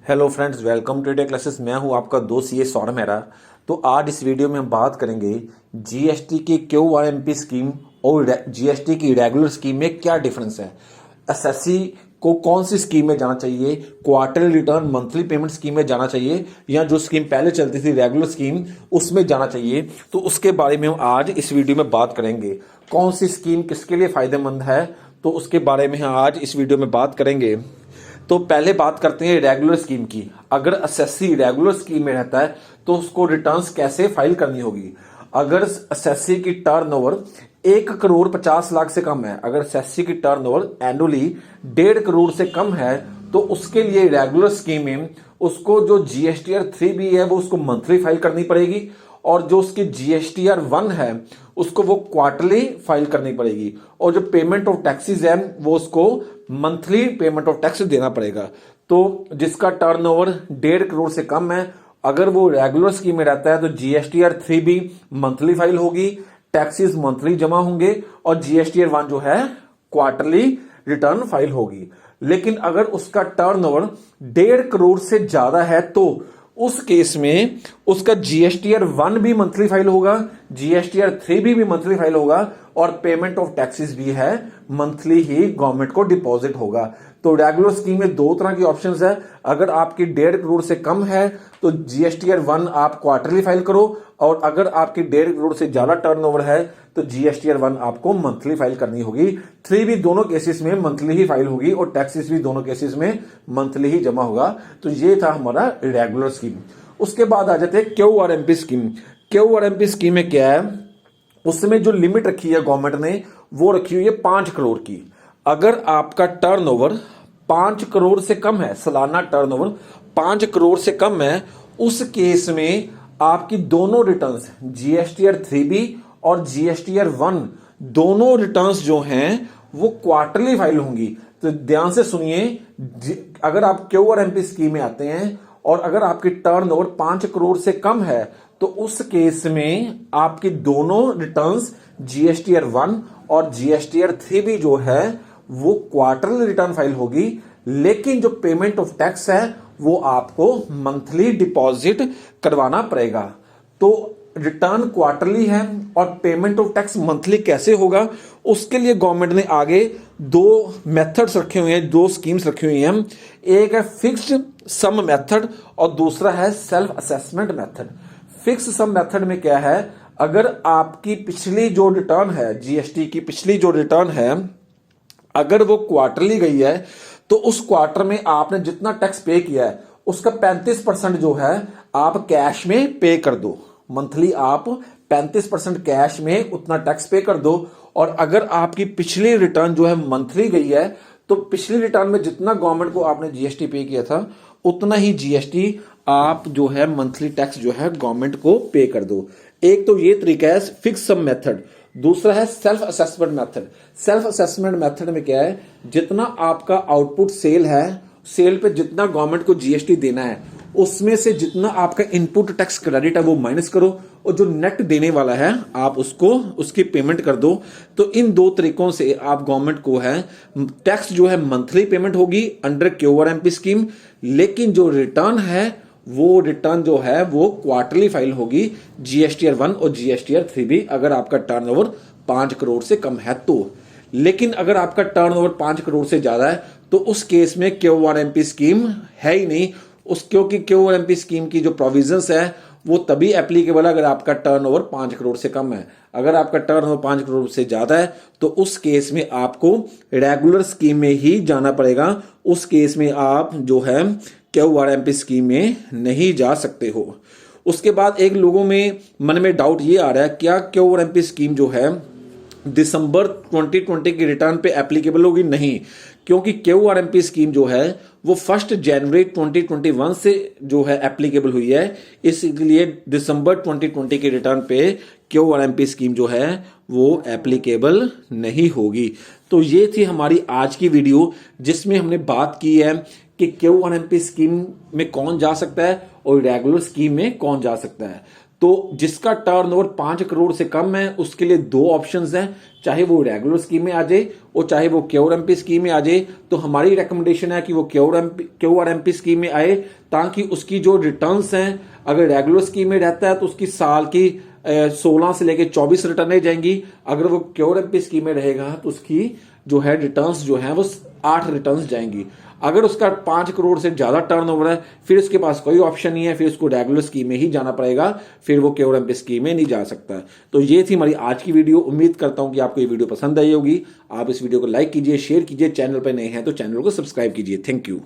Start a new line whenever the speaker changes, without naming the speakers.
Hello friends, welcome to day classes. मैं हूं आपका दोस्त ये सौरभ मेहरा। तो आज इस वीडियो में हम बात करेंगे जीएसटी की क्यूआरएमपी स्कीम और जीएसटी की रेगुलर स्कीम में क्या डिफरेंस है। एसएससी को कौन सी स्कीम में जाना चाहिए, quarterly return monthly payment scheme में जाना चाहिए या जो स्कीम पहले चलती थी रेगुलर स्कीम उसमें जाना चाहिए। तो उसके बारे में हम आज इस वीडियो में बात करेंगे। कौन सी स्कीम किसके लिए फायदेमंद है, तो उसके बारे में हम आज इस वीडियो में बात करेंगे। तो पहले बात करते हैं रेगुलर स्कीम की। अगर एसएससी रेगुलर स्कीम में रहता है तो उसको रिटर्न्स कैसे फाइल करनी होगी। अगर एसएससी की टर्नओवर 1,50,00,000 से कम है, अगर एसएससी की टर्नओवर एनुअली 1.5 करोड़ से कम है, तो उसके लिए रेगुलर स्कीम में उसको जो जीएसटीआर 3B है वो उसको मंथली फाइल करनी पड़ेगी, और जो उसकी जीएसटीआर 1 है उसको वो क्वार्टरली फाइल करनी पड़ेगी, और जो पेमेंट ऑफ टैक्सेस है वो उसको मंथली पेमेंट ऑफ टैक्स देना पड़ेगा। तो जिसका टर्नओवर 1.5 करोड़ से कम है, अगर वो रेगुलर स्कीम में रहता है तो जीएसटीआर 3B मंथली फाइल होगी, टैक्सेस मंथली जमा होंगे, और जीएसटीआर 1 जो है क्वार्टरली रिटर्न फाइल होगी। लेकिन अगर उसका टर्नओवर 1.5 करोड़ से ज्यादा है तो उस केस में उसका जीएसटीआर 1 भी मंथली फाइल होगा, जीएसटीआर 3B भी मंथली फाइल होगा, और पेमेंट ऑफ टैक्सेस भी है मंथली ही गवर्नमेंट को डिपॉजिट होगा। तो रेगुलर स्कीम में दो तरह की ऑप्शंस है। अगर आपकी 1.5 करोड़ से कम है तो जीएसटीआर 1 आप क्वार्टरली फाइल करो, और अगर आपकी 1.5 करोड़ से ज्यादा टर्नओवर है तो जीएसटीआर 1 आपको मंथली फाइल करनी होगी। 3B दोनों केसेस में मंथली ही फाइल होगी, और टैक्सेस भी दोनों केसेस में मंथली ही जमा होगा। तो ये था हमारा रेगुलर स्कीम। उसके बाद आ जाते हैं क्यूआरएमपी स्कीम। क्यूआरएमपी स्कीम में क्या है, उसमें जो लिमिट रखी है गवर्नमेंट ने वो रखी हुई है 5 करोड़ की। अगर आपका टर्नओवर 5 करोड़ से कम है, सालाना टर्नओवर 5 करोड़ से कम है, उस केस में आपकी दोनों रिटर्न्स जीएसटीआर 3B और जीएसटीआर 1 दोनों रिटर्न्स जो हैं वो क्वार्टरली फाइल होंगी। तो ध्यान से सुनिए, अगर आप क्यूआरएमपी स्कीम में आते हैं और अगर आपकी टर्नओवर 5 करोड़ से कम है तो उस केस में आपकी दोनों रिटर्न्स जीएसटीआर 1 और जीएसटीआर 3B जो है वो क्वार्टरली रिटर्न फाइल होगी। लेकिन जो पेमेंट ऑफ टैक्स है वो आपको मंथली डिपॉजिट करवाना पड़ेगा। तो रिटर्न क्वार्टरली है और पेमेंट ऑफ टैक्स मंथली कैसे होगा, उसके लिए गवर्नमेंट ने आगे दो मेथड्स रखे हुए हैं, दो स्कीम्स रखी हुई हैं। एक है फिक्स्ड सम मेथड और दूसरा है self assessment method. Fix sum method में क्या है, अगर आपकी पिछली जो रिटर्न है, जीएसटी की पिछली जो रिटर्न है, अगर वो क्वार्टरली गई है तो उस क्वार्टर में आपने जितना टैक्स पे किया है उसका 35% जो है आप कैश में पे कर दो। मंथली आप 35% कैश में उतना टैक्स पे कर दो। और अगर आपकी पिछली रिटर्न जो है मंथली गई है तो पिछली रिटर्न में जितना गवर्नमेंट को आपने जीएसटी पे किया था उतना ही जीएसटी आप जो है मंथली टैक्स जो है गवर्नमेंट को पे कर दो। एक तो ये तरीका है फिक्स सम मेथड, दूसरा है self assessment method. Self assessment method में क्या है, जितना आपका आउटपुट सेल है, सेल पे जितना गवर्नमेंट को जीएसटी देना है उसमें से जितना आपका इनपुट टैक्स क्रेडिट है वो माइनस करो, और जो नेट देने वाला है आप उसको उसकी पेमेंट कर दो। तो इन दो तरीकों से आप गवर्नमेंट को है टैक्स जो है मंथली पेमेंट होगी अंडर क्यूआरएमपी स्कीम, लेकिन जो रिटर्न है वो रिटर्न जो है वो क्वार्टरली फाइल होगी, जीएसटीआर 1 और जीएसटीआर 3B, अगर आपका टर्नओवर 5 करोड़ से कम है तो। लेकिन अगर आपका टर्नओवर 5 करोड़ से ज्यादा है तो उस केस में क्यूआरएमपी स्कीम है ही नहीं, क्योंकि क्यूआरएमपी स्कीम की जो प्रोविजंस है वो तभी एप्लीकेबल है अगर आपका टर्नओवर 5 करोड़ से कम है। अगर आपका टर्नओवर 5 करोड़ से ज्यादा है तो उस केस में आपको रेगुलर स्कीम में ही जाना पड़ेगा। उस केस में आप जो है क्यूआरएमपी स्कीम में नहीं जा सकते हो। उसके बाद एक लोगों में मन में डाउट ये आ रहा है, क्या क्यूआरएमपी स्कीम जो है दिसंबर 2020 की रिटर्न पे एप्लीकेबल होगी? नहीं, क्योंकि क्यूआरएमपी स्कीम जो है वो 1 जनवरी 2021 से जो है एप्लीकेबल हुई है, इसलिए दिसंबर 2020 की रिटर्न पे क्यूआरएमपी स्कीम जो है वो एप्लीकेबल नहीं होगी। तो ये थी हमारी आज की वीडियो जिसमें हमने बात की है कि क्यूआरएमपी स्कीम में कौन जा सकता है और रेगुलर स्कीम में कौन जा सकता है। तो जिसका टर्नओवर 5 करोड़ से कम है उसके लिए दो ऑप्शंस हैं, चाहे वो रेगुलर स्कीम में आ जाए और चाहे वो क्यूआरएमपी स्कीम में आ जाए। तो हमारी रिकमेंडेशन है कि वो क्यूआरएमपी स्कीम में आए, ताकि उसकी जो रिटर्न्स हैं, अगर रेगुलर स्कीम में रहता है तो उसकी साल की 16 से लेकर 24 रिटर्न जाएंगी। अगर वो क्यूआरएमपी स्कीम में रहेगा तो उसकी जो है रिटर्न्स जो है वो 8 रिटर्न्स जाएंगी। अगर उसका 5 करोड़ से ज्यादा टर्नओवर है फिर उसके पास कोई ऑप्शन नहीं है, फिर उसको रेगुलर स्कीम में ही जाना पड़ेगा, फिर वो क्यूआरएमपी स्कीम में नहीं जा सकता। तो ये थी हमारी आज की वीडियो। उम्मीद करता हूं कि आपको ये वीडियो पसंद आई होगी। आप इस वीडियो को लाइक कीजिए, शेयर कीजिए, चैनल पर नए हैं तो चैनल को सब्सक्राइब कीजिए। Thank you.